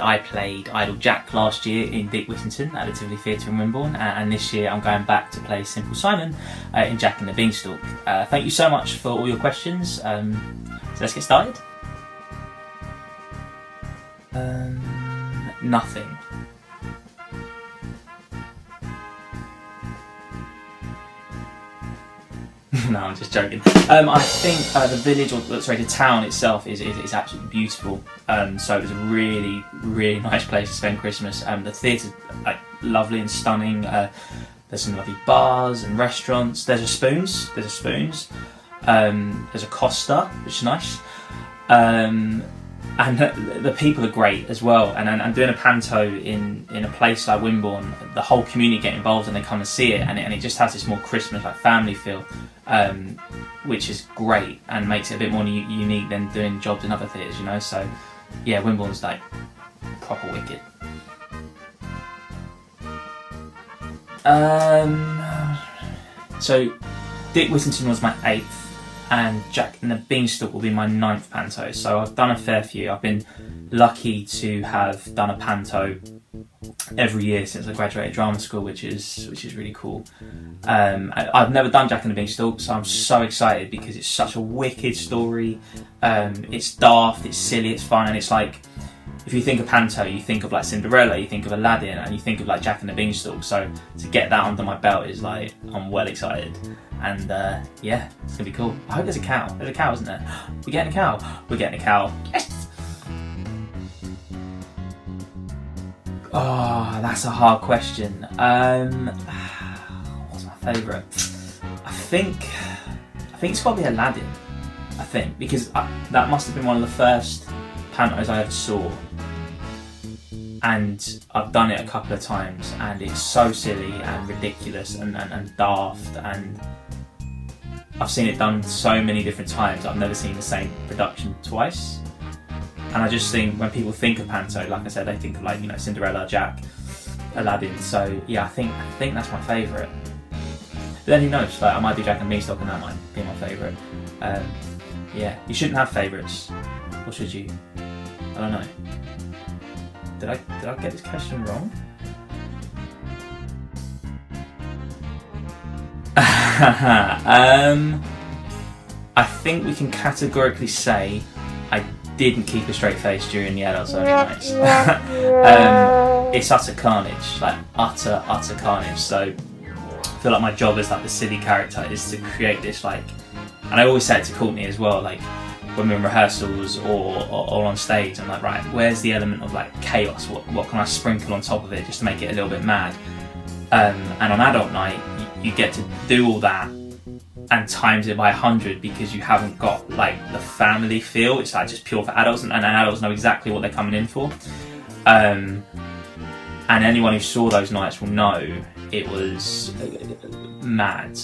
I played Idle Jack last year in Dick Whittington at the Tivoli Theatre in Wimborne, and this year I'm going back to play Simple Simon in Jack and the Beanstalk. Thank you so much for all your questions. So let's get started. Nothing. No, I'm just joking. I think the village, or sorry, the town itself is absolutely beautiful. So it was a really, really nice place to spend Christmas. The theatre's like lovely and stunning. There's some lovely bars and restaurants. There's a Spoons. There's a Costa, which is nice. And the people are great as well. And doing a panto in a place like Wimborne, the whole community get involved and they come and see it, and it just has this more Christmas like family feel, which is great and makes it a bit more unique than doing jobs in other theatres, you know. So yeah, Wimborne's like proper wicked. So Dick Whittington was my 8th, and Jack and the Beanstalk will be my 9th panto. So I've done a fair few. I've been lucky to have done a panto every year since I graduated drama school, which is really cool. I've never done Jack and the Beanstalk, so I'm so excited because it's such a wicked story. It's daft, it's silly, it's fun, and it's like, if you think of panto, you think of like Cinderella, you think of Aladdin, and you think of like Jack and the Beanstalk. So to get that under my belt is like, I'm well excited. And yeah, it's gonna be cool. I hope there's a cow. There's a cow, isn't there? We're getting a cow. We're getting a cow. Yes! Oh, that's a hard question. What's my favourite? I think it's got to be Aladdin. I think because that must have been one of the first pantos I ever saw, and I've done it a couple of times, and it's so silly and ridiculous and daft, and I've seen it done so many different times. I've never seen the same production twice. And I just think when people think of panto, like I said, they think of like, you know, Cinderella, Jack, Aladdin. So yeah, I think that's my favourite. But then who knows? Like I might do Jack and Beanstalk, and that might be my favourite. Yeah, you shouldn't have favourites, or should you? I don't know. Did I get this question wrong? I think we can categorically say I didn't keep a straight face during the adult social nights. It's utter carnage, like utter carnage. So I feel like my job as like the silly character is to create this like, and I always say it to Courtney as well, like when we're in rehearsals or on stage, I'm like, right, where's the element of like chaos? What can I sprinkle on top of it just to make it a little bit mad? And on adult night, you get to do all that and times it by 100 because you haven't got like the family feel. It's like just pure for adults, and adults know exactly what they're coming in for. And anyone who saw those nights will know it was mad.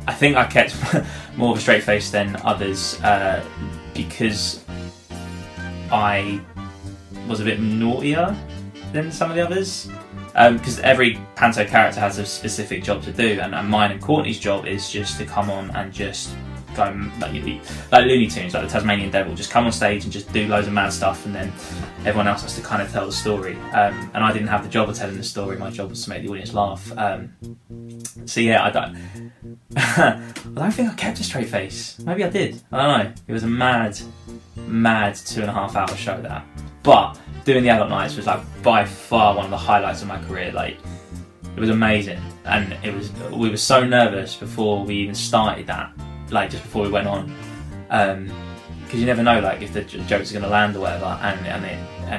I think I kept more of a straight face than others because I was a bit naughtier than some of the others. Because every panto character has a specific job to do, and mine and Courtney's job is just to come on and just go like Looney Tunes, like the Tasmanian Devil, just come on stage and just do loads of mad stuff, and then everyone else has to kind of tell the story. And I didn't have the job of telling the story. My job was to make the audience laugh. So yeah, I don't think I kept a straight face. Maybe I did. I don't know. It was a mad 2.5 hour show that, but doing the adult nights was like by far one of the highlights of my career. Like it was amazing, and we were so nervous before we even started that, like just before we went on, because you never know like if the jokes are going to land or whatever, and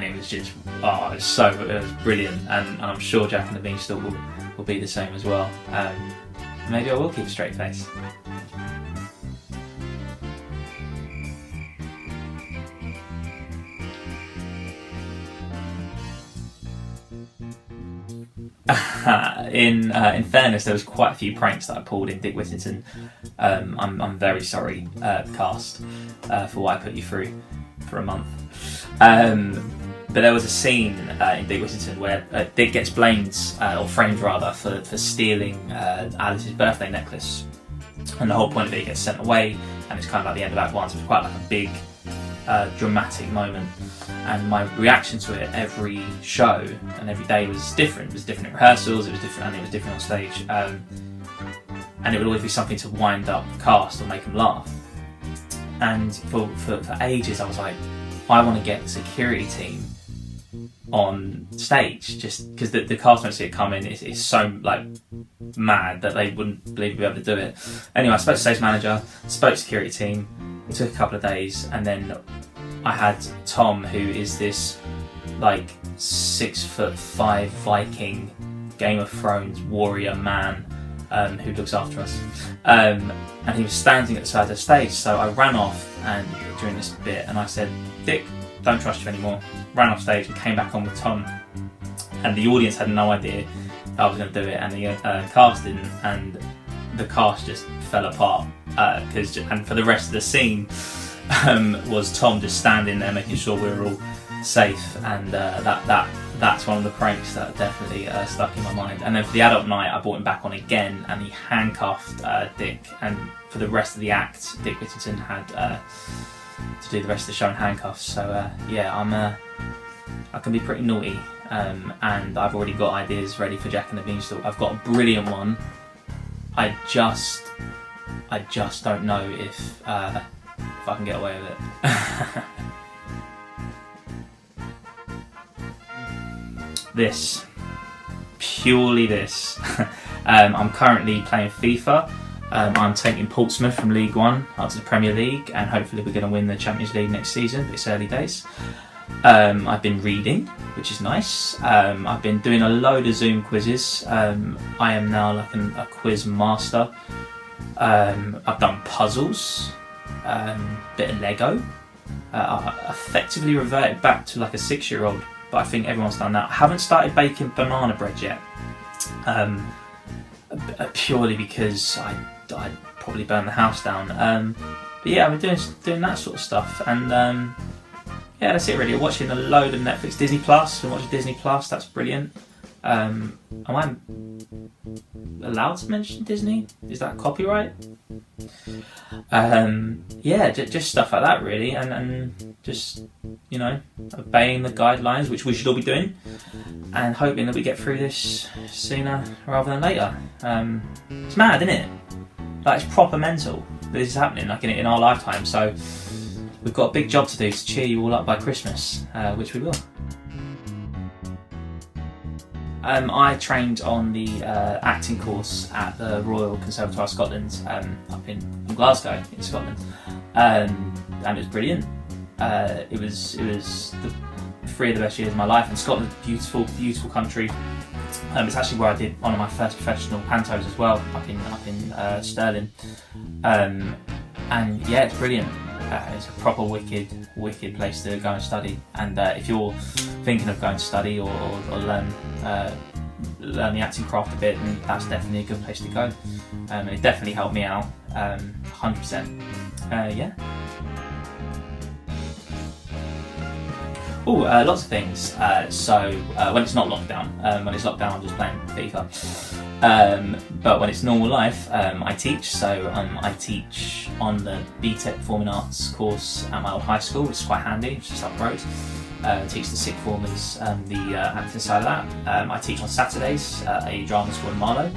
it was just it was brilliant, and I'm sure Jack and the Beanstalk will be the same as well. Maybe I will keep a straight face. In fairness, there was quite a few pranks that I pulled in Dick Whittington. I'm very sorry, cast, for what I put you through for a month. But there was a scene in Dick Whittington where Dick gets blamed, or framed rather, for stealing Alice's birthday necklace. And the whole point of it, he gets sent away, and it's kind of like the end of Act 1, so it's quite like a big dramatic moment, and my reaction to it every show and every day was different. It was different in rehearsals, it was different, and it was different on stage, and it would always be something to wind up the cast or make them laugh. And for ages I was like, I want to get the security team on stage, just because the cast don't see it coming. It's so like mad that they wouldn't believe we'd be able to do it. Anyway, I spoke to stage manager, spoke to security team. It took a couple of days, and then I had Tom, who is this like 6'5" Viking, Game of Thrones warrior man, who looks after us, and he was standing at the side of the stage. So I ran off and during this bit, and I said, "Dick, don't trust you anymore." Ran off stage and came back on with Tom, and the audience had no idea I was going to do it, and the cast didn't, and the cast just fell apart. And for the rest of the scene was Tom just standing there making sure we were all safe, and that's one of the pranks that definitely stuck in my mind. And then for the adult night, I brought him back on again, and he handcuffed Dick, and for the rest of the act, Dick Whittington had to do the rest of the show in handcuffs. So yeah, I can be pretty naughty, and I've already got ideas ready for Jack and the Beanstalk. I've got a brilliant one. I just don't know if I can get away with it. This, purely this. I'm currently playing FIFA. I'm taking Portsmouth from League One up to the Premier League, and hopefully we're going to win the Champions League next season, but it's early days. I've been reading, which is nice. I've been doing a load of Zoom quizzes. I am now like a quiz master. I've done puzzles, bit of Lego. I effectively reverted back to like a 6-year-old, but I think everyone's done that. I haven't started baking banana bread yet, purely because I'd probably burn the house down. But yeah, I've been doing that sort of stuff, and yeah, that's it really. I'm watching a load of Netflix, Disney Plus. I'm watching Disney Plus. That's brilliant. Am I allowed to mention Disney? Is that copyright? Yeah, just stuff like that really, and just, you know, obeying the guidelines, which we should all be doing, and hoping that we get through this sooner rather than later. It's mad, isn't it? Like, it's proper mental that this is happening, like in our lifetime. So we've got a big job to do to cheer you all up by Christmas, which we will. I trained on the acting course at the Royal Conservatoire of Scotland, up in Glasgow, in Scotland, and it was brilliant. It was 3 of the best years of my life, and Scotland's a beautiful, beautiful country. It's actually where I did one of my first professional pantos as well, up in Stirling, and yeah, it's brilliant. It's a proper wicked place to go and study, and if you're thinking of going to study or learn the acting craft a bit, then that's definitely a good place to go. It definitely helped me out, 100%. Yeah. Lots of things. So when it's not lockdown, when it's lockdown, I'm just playing FIFA. But when it's normal life, I teach. So I teach on the BTEC Performing Arts course at my old high school, which is quite handy. It's just up the road. Teach the sixth formers the acting side of that. I teach on Saturdays at a drama school in Marlow.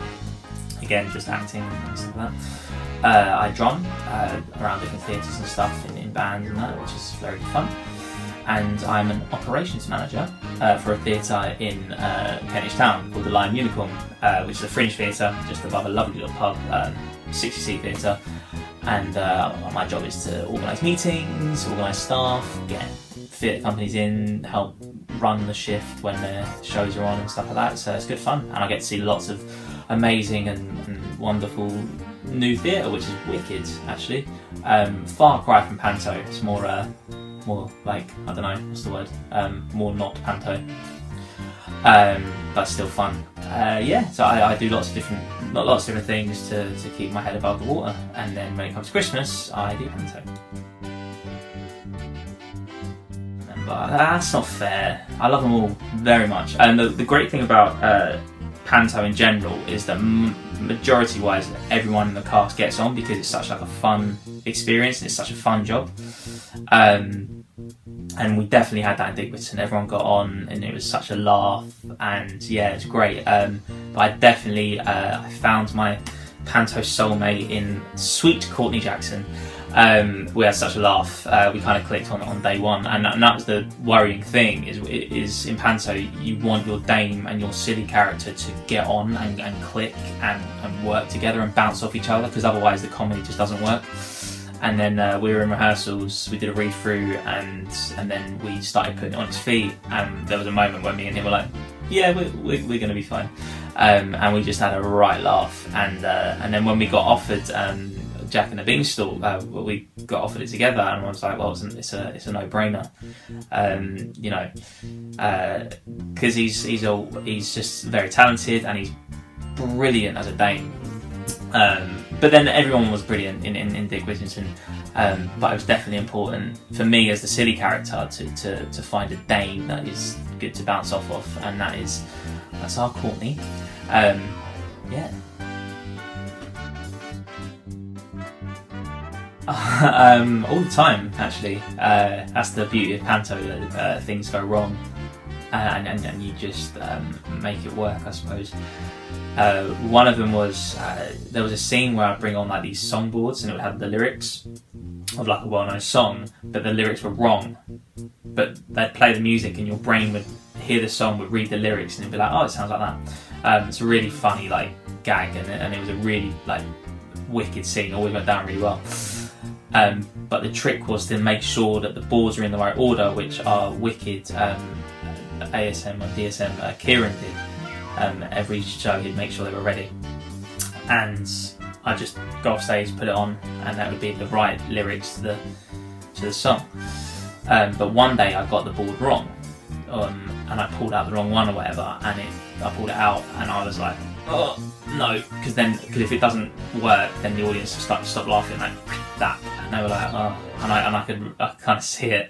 Again, just acting and stuff like that. I drum around different theatres and stuff in bands and that, which is very fun. And I'm an operations manager for a theatre in Kentish Town called the Lion Unicorn, which is a fringe theatre just above a lovely little pub, 60-seat theatre. And my job is to organise meetings, organise staff, get theatre companies in, help run the shift when their shows are on and stuff like that. So it's good fun, and I get to see lots of amazing and wonderful new theatre, which is wicked actually. Far cry from panto. It's more like, I don't know, what's the word? More not panto, but still fun. Yeah, so I do lots of different things to keep my head above the water, and then when it comes to Christmas, I do panto. But that's not fair. I love them all very much, and the great thing about panto in general is that majority-wise everyone in the cast gets on, because it's such like a fun experience and it's such a fun job. And we definitely had that in Digweedon. Everyone got on, and it was such a laugh, and yeah, it's great. But I definitely I found my panto soulmate in sweet Courtney Jackson. We had such a laugh. We kind of clicked on day one, and that was the worrying thing. Is in panto you want your dame and your silly character to get on and click and work together and bounce off each other, because otherwise the comedy just doesn't work. And then we were in rehearsals, we did a read through, and then we started putting it on its feet, and there was a moment where me and him were like, yeah, we're going to be fine. And we just had a right laugh. And then when we got offered Jack and the Beanstalk, we got offered it together, and I was like, well, it's a no-brainer, you know, because he's just very talented and he's brilliant as a dame. But then everyone was brilliant in Dick Whittington, but it was definitely important for me as the silly character to find a dame that is good to bounce off of, and that's our Courtney. Yeah. All the time, actually. That's the beauty of panto, that things go wrong, and you just make it work, I suppose. One of them was there was a scene where I'd bring on like these songboards, and it would have the lyrics of like a well-known song, but the lyrics were wrong. But they'd play the music, and your brain would hear the song, would read the lyrics, and it'd be like, oh, it sounds like that. It's a really funny like gag, and it was a really like wicked scene. Always went down really well. But the trick was to make sure that the boards are in the right order, which are wicked. ASM or DSM, Kieran did. Every show he'd make sure they were ready, and I just go off stage, put it on, and that would be the right lyrics to the song. But one day I got the board wrong, and I pulled out the wrong one or whatever, and I pulled it out, and I was like, oh no, because if it doesn't work, then the audience will stop laughing like that, and they were like, oh, and I kind of see it.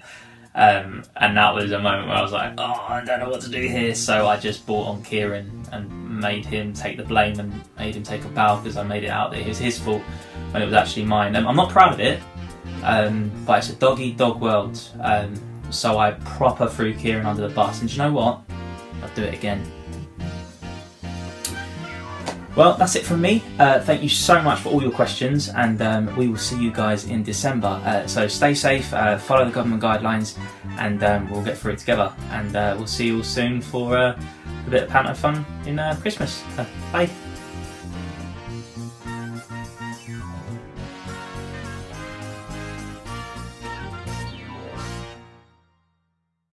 And that was a moment where I was like, oh, I don't know what to do here. So I just brought on Kieran and made him take the blame and made him take a bow, because I made it out that it was his fault when it was actually mine. I'm not proud of it, but it's a dog-eat-dog world. So I proper threw Kieran under the bus, and do you know what? I'll do it again. Well, that's it from me. Thank you so much for all your questions, and we will see you guys in December. So stay safe, follow the government guidelines, and we'll get through it together. And we'll see you all soon for a bit of panto fun in Christmas. Bye.